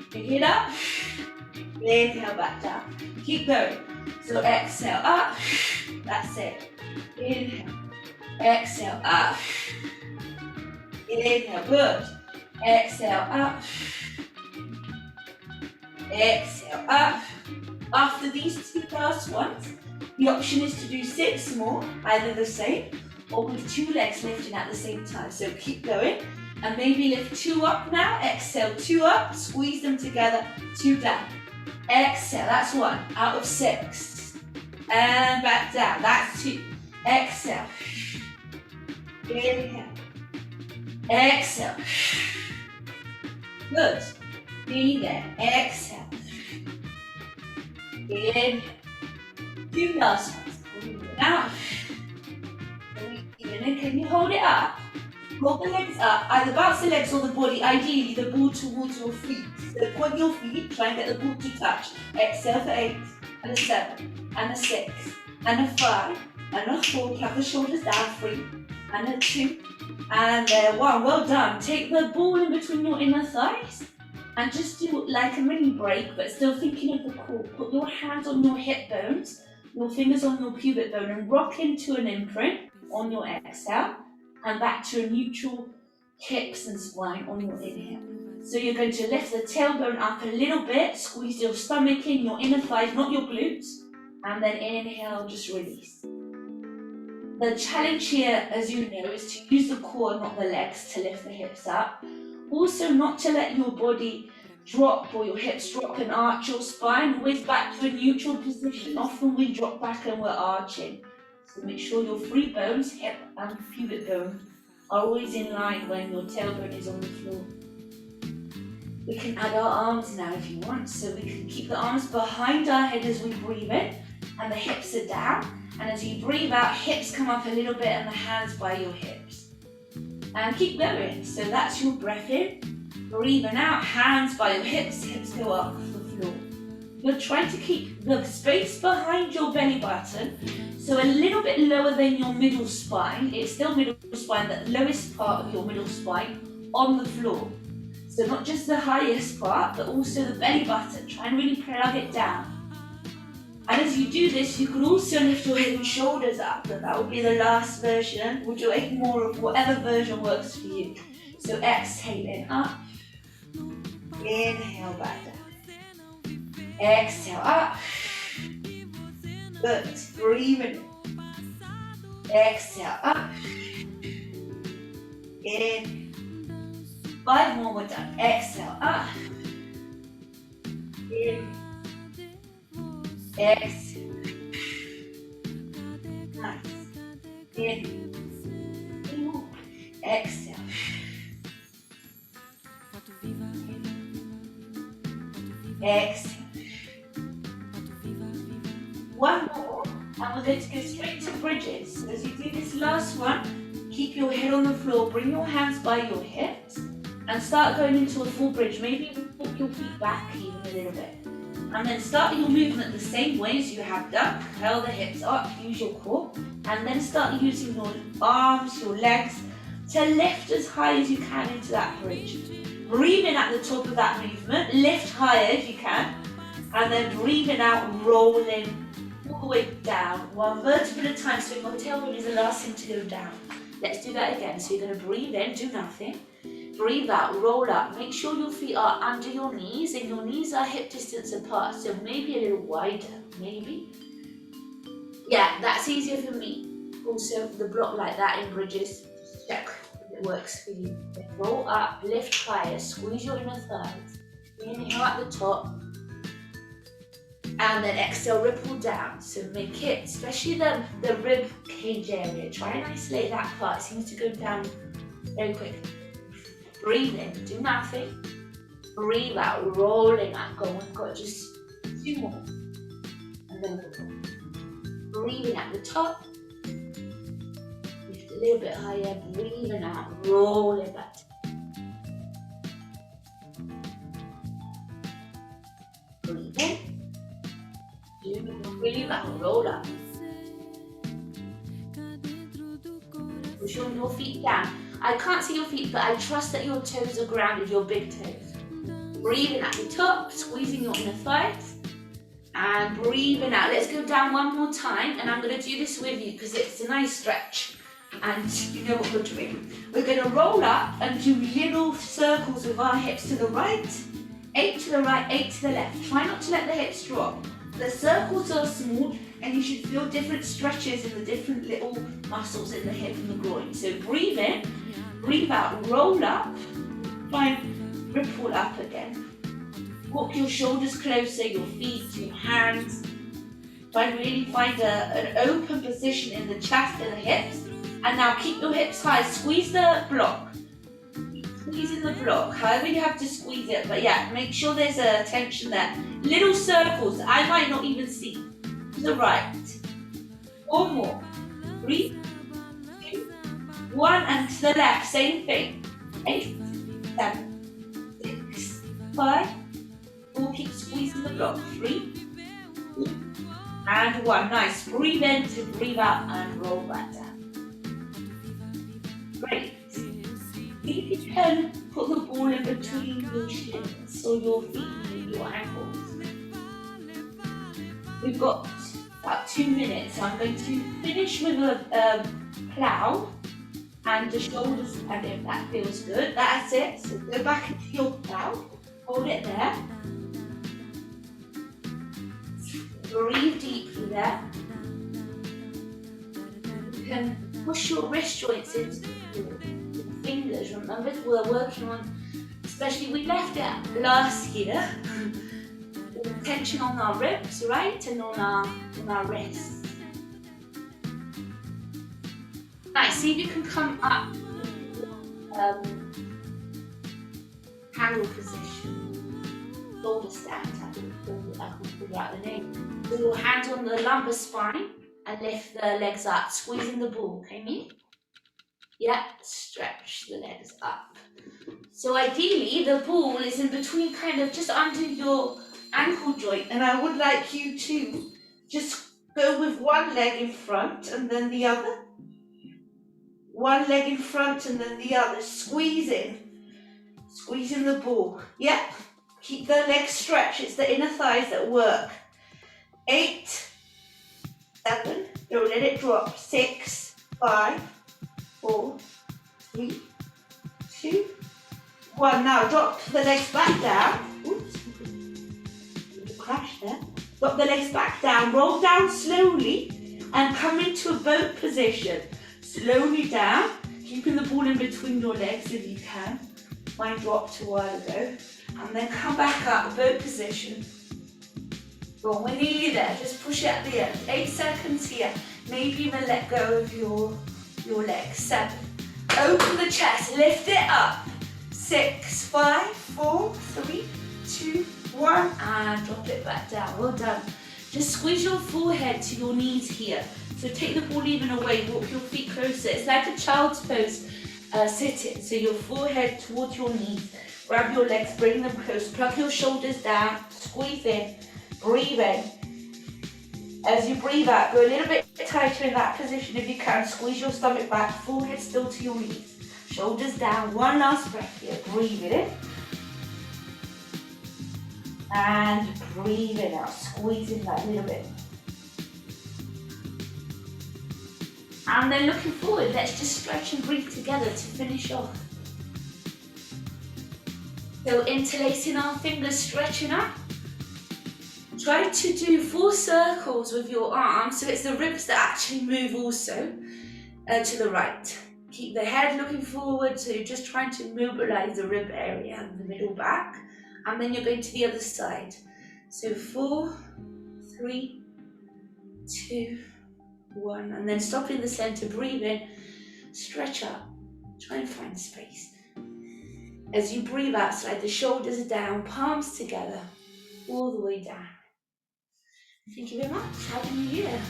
Pick it up, inhale back down. Keep going. So exhale up, that's it. Inhale, exhale up. Inhale, good. Exhale up. Exhale up. After these 2 last ones, the option is to do 6 more, either the same or with 2 legs lifting at the same time. So keep going and maybe lift 2 up now. Exhale, 2 up, squeeze them together, 2 down. Exhale, that's 1 out of 6. And back down, that's 2. Exhale. Inhale. Exhale. Good. Breathe in, exhale. Inhale. Two last ones. Breathe out. Breathe in. Can you hold it up? Hold the legs up. Either bounce the legs or the body. Ideally, the ball towards your feet. So point your feet. Try and get the ball to touch. Exhale for 8, and a 7, and a 6, and a 5, and a 4. Clap the shoulders down. 3, and a 2, and there. 1. Well done. Take the ball in between your inner thighs. And just do like a mini break, but still thinking of the core. Put your hands on your hip bones, your fingers on your pubic bone, and rock into an imprint on your exhale, and back to a neutral hips and spine on your inhale. So you're going to lift the tailbone up a little bit, squeeze your stomach in, your inner thighs, not your glutes, and then inhale, just release. The challenge here, as you know, is to use the core, not the legs, to lift the hips up. Also, not to let your body drop or your hips drop and arch your spine. Always back to a neutral position. Often we drop back and we're arching. So make sure your free bones, hip and pubic bone, are always in line when your tailbone is on the floor. We can add our arms now if you want. So we can keep the arms behind our head as we breathe in, and the hips are down. And as you breathe out, hips come up a little bit and the hands by your hips. And keep going. So that's your breath in. Breathing out, hands by your hips, hips go up off the floor. You're trying to keep the space behind your belly button, so a little bit lower than your middle spine. It's still middle spine, the lowest part of your middle spine on the floor. So not just the highest part, but also the belly button. Try and really plug it down. And as you do this, you can also lift your head and shoulders up, but that will be the last version. We'll do 8 more of whatever version works for you. So exhaling up, inhale back down, exhale up, good, breathing in, exhale up, in, 5 more, we're done, exhale up, in, exhale, nice, in, exhale, exhale, 1 more, and we're going to go straight to bridges. As you do this last one, keep your head on the floor, bring your hands by your hips, and start going into a full bridge. Maybe walk your feet back even a little bit. And then start your movement the same way as you have done. Curl the hips up, use your core, and then start using your arms, your legs, to lift as high as you can into that bridge. Breathe in at the top of that movement, lift higher if you can, and then breathing out, rolling all the way down. 1 vertebra at a time, so your tailbone is the last thing to go down. Let's do that again. So you're going to breathe in, do nothing. Breathe out, roll up. Make sure your feet are under your knees, and your knees are hip distance apart, so maybe a little wider, maybe. Yeah, that's easier for me. Also, the block like that in bridges, just check if it works for you. Then roll up, lift higher, squeeze your inner thighs. Inhale at the top, and then exhale, ripple down. So make it, especially the rib cage area, try and isolate that part. It seems to go down very quick. Breathe in, do nothing. Breathe out, rolling up. Go on, we've got just 2 more. And then we'll go. Breathing at the top. Lift a little bit higher, breathing out, rolling back. Breathe in. Breathe out, roll up. Push your feet down. I can't see your feet, but I trust that your toes are grounded, your big toes. Breathing at the top, squeezing your inner thighs, and breathing out. Let's go down 1 more time, and I'm going to do this with you because it's a nice stretch, and you know what we're doing. We're going to roll up and do little circles with our hips to the right, 8 to the right, 8 to the left. Try not to let the hips drop. The circles are small, and you should feel different stretches in the different little muscles in the hip and the groin. So breathe in, breathe out, roll up, try and ripple up again. Walk your shoulders closer, your feet, your hands. Try and really find an open position in the chest and the hips. And now keep your hips high, squeeze the block. squeezing the block, however you have to squeeze it, but yeah, make sure there's a tension there. Little circles, I might not even see. To the right. One more. 3, 2, 1, and to the left, same thing. 8, 7, 6, 5, 4, keep squeezing the block. 3, 2, and 1. Nice. Breathe in to breathe out and roll back down. Great. See if you can put the ball in between your shins or your feet and your ankles. We've got about 2 minutes. So I'm going to finish with a plow and the shoulders, and if that feels good, that's it. So go back into your plow, hold it there. Breathe deeply there. You can push your wrist joints into your fingers. Remember, we're working on, especially we left it last year, tension on our ribs, right, and on our wrists. Nice. See if you can come up, handle position, shoulder stand. I can figure out the name. So your hands on the lumbar spine and lift the legs up, squeezing the ball. Okay, me? Yeah, stretch the legs up. So ideally, the ball is in between, kind of just under your ankle joint, and I would like you to just go with one leg in front and then the other. One leg in front and then the other, squeezing the ball. Yep. Keep the legs stretched, it's the inner thighs that work. 8, 7, don't let it drop. 6, 5, 4, 3, 2, 1. Now drop the legs back down. Oops, crash there. Drop the legs back down, roll down slowly and come into a boat position. Slowly down, keeping the ball in between your legs if you can. Mine dropped a while ago. And then come back up, boat position. Go on, we're nearly there, just push it at the end. 8 seconds here, maybe even let go of your legs. 7, open the chest, lift it up. 6, 5, 4, 3, 2, 1, and drop it back down. Well done. Just squeeze your forehead to your knees here. So take the ball even away, walk your feet closer. It's like a child's pose, sitting. So your forehead towards your knees. Grab your legs, bring them close, plug your shoulders down, squeeze in, breathe in. As you breathe out, go a little bit tighter in that position if you can. Squeeze your stomach back, forehead still to your knees. Shoulders down, one last breath here. Breathe it in. And breathe it out, squeezing that little bit. And then looking forward, let's just stretch and breathe together to finish off. So interlacing our fingers, stretching up. Try to do 4 circles with your arms, so it's the ribs that actually move also to the right. Keep the head looking forward, so you're just trying to mobilize the rib area and the middle back. And then you're going to the other side. So 4, 3, 2, 1. And then stop in the center, breathe in, stretch up, try and find space. As you breathe out, slide the shoulders down, palms together, all the way down. Thank you very much. Happy New Year.